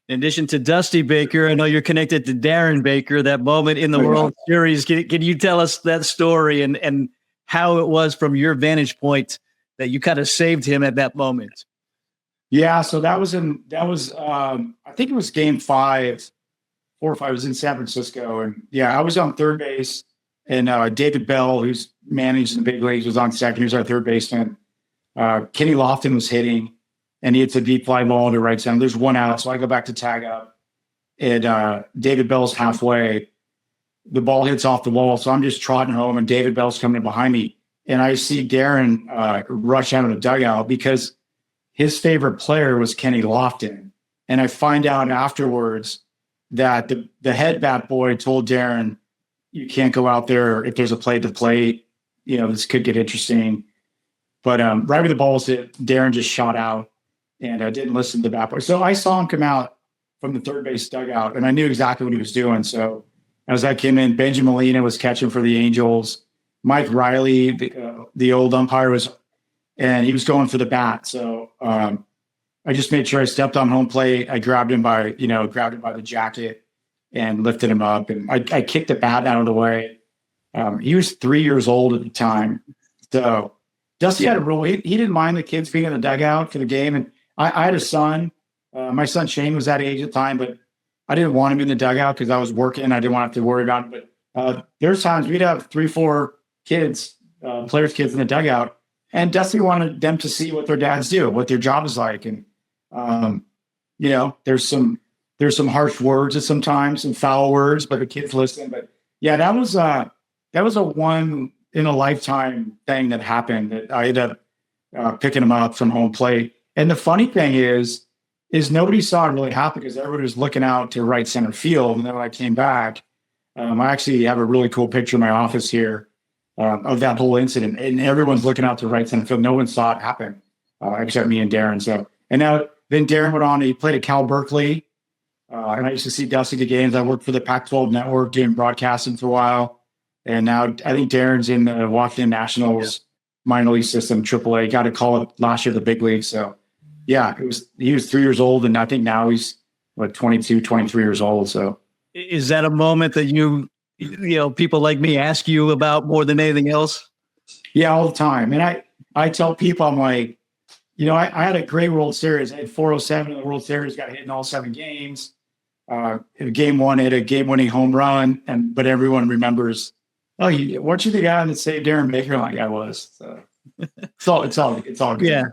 In addition to Dusty Baker, I know you're connected to Darren Baker, that moment in the World Series. Can you tell us that story and how it was from your vantage point that you kind of saved him at that moment? Yeah, so I think it was game 5, 4 or 5. It was in San Francisco. And yeah, I was on third base, and David Bell, who's managed the big leagues, was on second. He was our third baseman. Kenny Lofton was hitting, and he hits a deep fly ball to right center. There's one out, so I go back to tag up, and David Bell's halfway. The ball hits off the wall, so I'm just trotting home, and David Bell's coming in behind me, and I see Darren rush out of the dugout because his favorite player was Kenny Lofton, and I find out afterwards that the head bat boy told Darren, "You can't go out there if there's a play to play. This could get interesting." But right when the ball was hit, Darren just shot out, and I didn't listen to the bat boy. So I saw him come out from the third base dugout, and I knew exactly what he was doing. So as I came in, Benjamin Molina was catching for the Angels. Mike Riley, the old umpire, and he was going for the bat. So I just made sure I stepped on home plate. I grabbed him by the jacket and lifted him up, and I kicked the bat out of the way. He was 3 years old at the time, so Dusty had a rule. He didn't mind the kids being in the dugout for the game, and I had a son. My son Shane was that age at the time, but I didn't want him in the dugout because I was working. I didn't want to have to worry about it. But there's times we'd have 3, 4 kids, players' kids in the dugout, and Dusty wanted them to see what their dads do, what their job is like, and there's some harsh words sometimes, some foul words, but the kids listen. But yeah, that was a one in a lifetime thing that happened, that I ended up picking him up from home plate. And the funny thing is nobody saw it really happen because everybody was looking out to right center field. And then when I came back, I actually have a really cool picture in my office here of that whole incident. And everyone's looking out to right center field. No one saw it happen except me and Darren. So, and then Darren went on, he played at Cal Berkeley. And I used to see Dusty at the games. I worked for the Pac-12 network doing broadcasting for a while. And now I think Darren's in the Washington Nationals minor league system, AAA. Got a call up last year, the big league. So yeah, he was 3 years old, and I think now he's 22, 23 years old. So is that a moment that people like me ask you about more than anything else? Yeah, all the time. And I tell people, I'm like, I had a great World Series. I had 407 in the World Series, got hit in all 7 games. In game 1, I had a game-winning home run, but everyone remembers, weren't you the guy that saved Darren Baker like I was? So it's all good. Yeah.